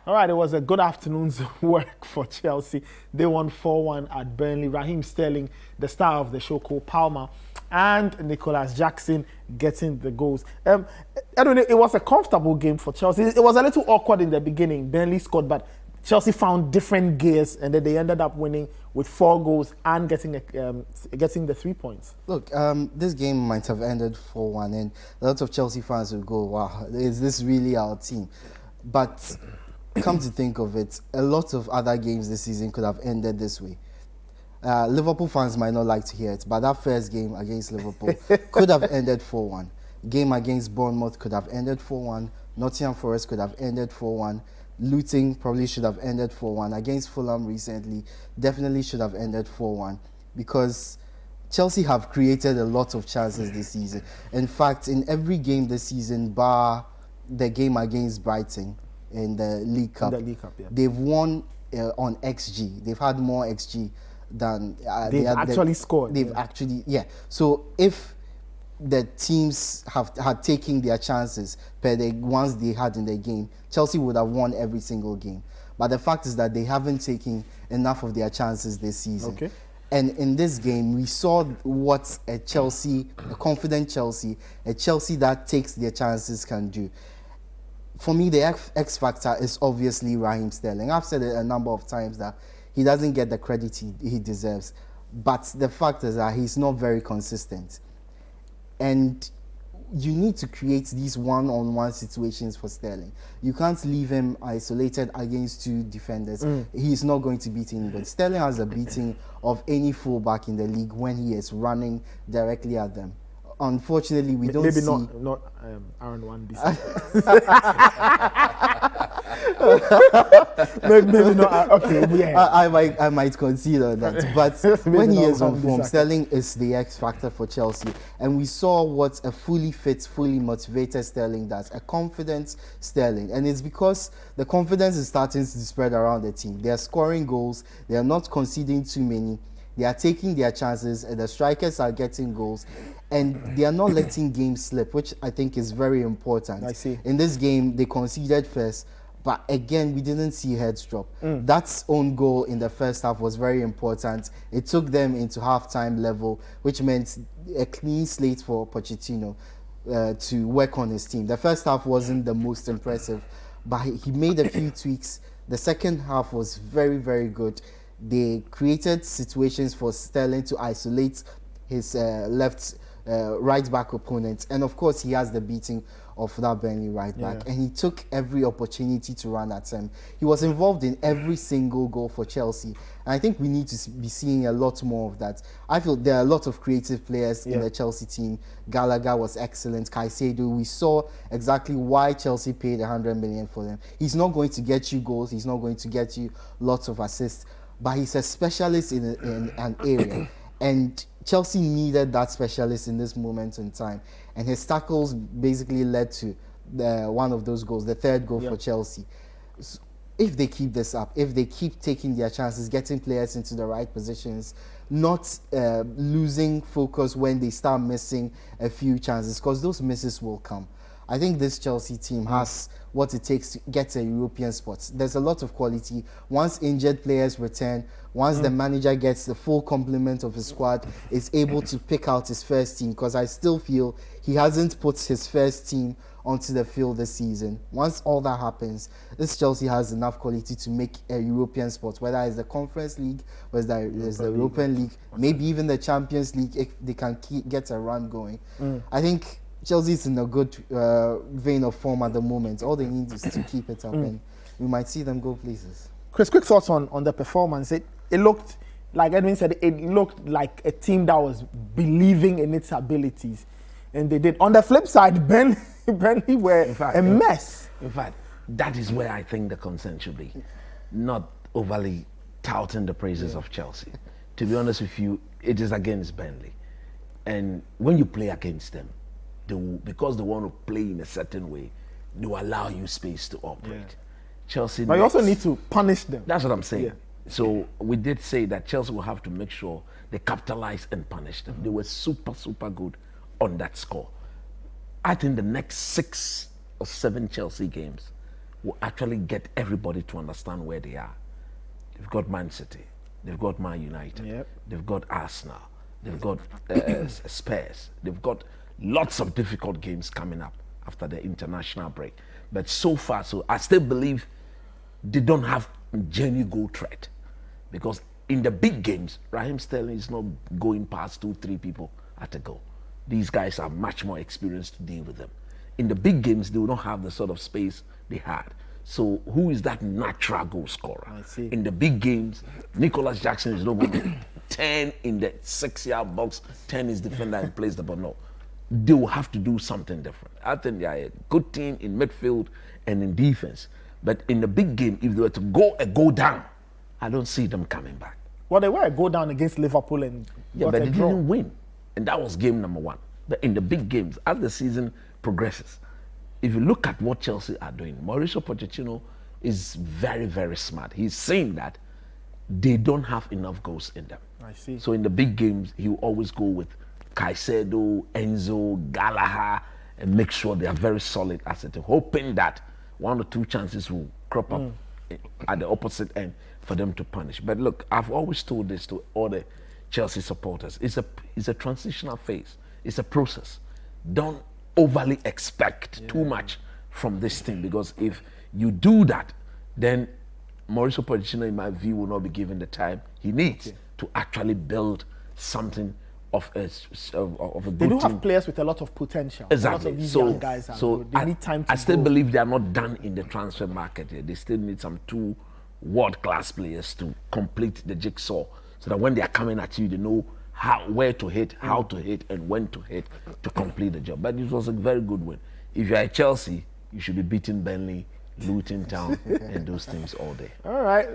All right, it was a good afternoon's work for Chelsea. They won 4-1 at Burnley. Raheem Sterling, the star of the show, Cole Palmer, and Nicholas Jackson getting the goals. I don't know, it was a comfortable game for Chelsea. It was a little awkward in the beginning. Burnley scored, but Chelsea found different gears, and then they ended up winning with 4 goals and getting the 3 points. Look, this game might have ended 4-1, and a lot of Chelsea fans will go, wow, is this really our team? But come to think of it, a lot of other games this season could have ended this way. Liverpool fans might not like to hear it, but that first game against Liverpool could have ended 4-1. Game against Bournemouth could have ended 4-1. Nottingham Forest could have ended 4-1. Luton probably should have ended 4-1. Against Fulham recently, definitely should have ended 4-1, because Chelsea have created a lot of chances this season. In fact, in every game this season, bar the game against Brighton in the League Cup, Yeah. they've won on XG. They've had more XG than they've actually scored. They've actually, yeah. So if the teams had taken their chances per the ones they had in the game, Chelsea would have won every single game. But the fact is that they haven't taken enough of their chances this season. Okay. And in this game, we saw what a confident Chelsea, a Chelsea that takes their chances can do. For me, the X factor is obviously Raheem Sterling. I've said it a number of times that he doesn't get the credit he deserves. But the fact is that he's not very consistent. And you need to create these one-on-one situations for Sterling. You can't leave him isolated against 2 defenders. He's not going to beat anybody. Sterling has a beating of any fullback in the league when he is running directly at them. Unfortunately, we don't see... Maybe not Aaron Wan-Bissaka. maybe not. Okay, yeah. I might consider that. But when he is on form, Sterling is the X factor for Chelsea. And we saw what a fully fit, fully motivated Sterling does. A confident Sterling. And it's because the confidence is starting to spread around the team. They are scoring goals. They are not conceding too many. They are taking their chances, and the strikers are getting goals, and they are not letting games slip, which I think is very important. I see. In this game, they conceded first, but again, we didn't see heads drop. That own goal in the first half was very important. It took them into halftime level, which meant a clean slate for Pochettino to work on his team. The first half wasn't the most impressive, but he made a few tweaks. The second half was very, very good. They created situations for Sterling to isolate his right back opponent, and of course he has the beating of that Burnley right back, and he took every opportunity to run at him. He was involved in every single goal for Chelsea, and I think we need to be seeing a lot more of that. I feel there are a lot of creative players in the Chelsea team. Gallagher was excellent. Caicedo, we saw exactly why Chelsea paid 100 million for them. He's not going to get you goals, he's not going to get you lots of assists, but he's a specialist in an area. And Chelsea needed that specialist in this moment in time. And his tackles basically led to one of those goals, the third goal for Chelsea. So if they keep this up, if they keep taking their chances, getting players into the right positions, not losing focus when they start missing a few chances, because those misses will come. I think this Chelsea team has what it takes to get a European spot. There's a lot of quality. Once injured players return, once the manager gets the full complement of his squad, is able to pick out his first team, because I still feel he hasn't put his first team onto the field this season. Once all that happens, this Chelsea has enough quality to make a European spot, whether it's the Conference League, whether it's the European League, maybe even the Champions League, if they can get a run going. I think Chelsea is in a good vein of form at the moment. All they need is to keep it up, and we might see them go places. Chris, quick thoughts on the performance. It looked, like Edwin said, it looked like a team that was believing in its abilities, and they did. On the flip side, Burnley were a mess. In fact, that is where I think the concern should be, not overly touting the praises of Chelsea. To be honest with you, it is against Burnley, and when you play against them, because they want to play in a certain way, they will allow you space to operate. Chelsea, but you also need to punish them. That's what I'm saying. So we did say that Chelsea will have to make sure they capitalize and punish them. They were super, super good on that score. I think the next 6 or 7 Chelsea games will actually get everybody to understand where they are. They've got Man City, they've got Man United, Yep. they've got Arsenal, they've got Spurs, they've got lots of difficult games coming up after the international break. But so far, so I still believe they don't have genuine goal threat, because in the big games, Raheem Sterling is not going past 2-3 people at a goal. These guys are much more experienced to deal with them. In the big games, they will not have the sort of space they had. So who is that natural goal scorer? I see. In the big games, Nicholas Jackson is not going to 10 in the 6-yard box, 10 is defender and plays the ball. No, they will have to do something different. I think they are a good team in midfield and in defense. But in the big game, if they were to go down, I don't see them coming back. Well, they were a go down against Liverpool and Yeah, got but a they draw. didn't win. And that was game number 1. But in the big games, as the season progresses, if you look at what Chelsea are doing, Mauricio Pochettino is very, very smart. He's saying that they don't have enough goals in them. I see. So in the big games, he will always go with Caicedo, Enzo, Gallagher, and make sure they are very solid as a team, hoping that 1 or 2 chances will crop up at the opposite end for them to punish. But look, I've always told this to all the Chelsea supporters. It's a transitional phase. It's a process. Don't overly expect too much from this team, because if you do that, then Mauricio Pochettino, in my view, will not be given the time he needs to actually build something of a good They do team. have players with a lot of potential. Exactly. A lot of these so young guys are so good. They need time to I still grow. believe they are not done in the transfer market yet. They still need some 2 world-class players to complete the jigsaw, so that when they are coming at you, they know where to hit, how to hit, and when to hit to complete the job. But it was a very good win. If you are at Chelsea, you should be beating Burnley, Luton Town, and those teams all day. All right.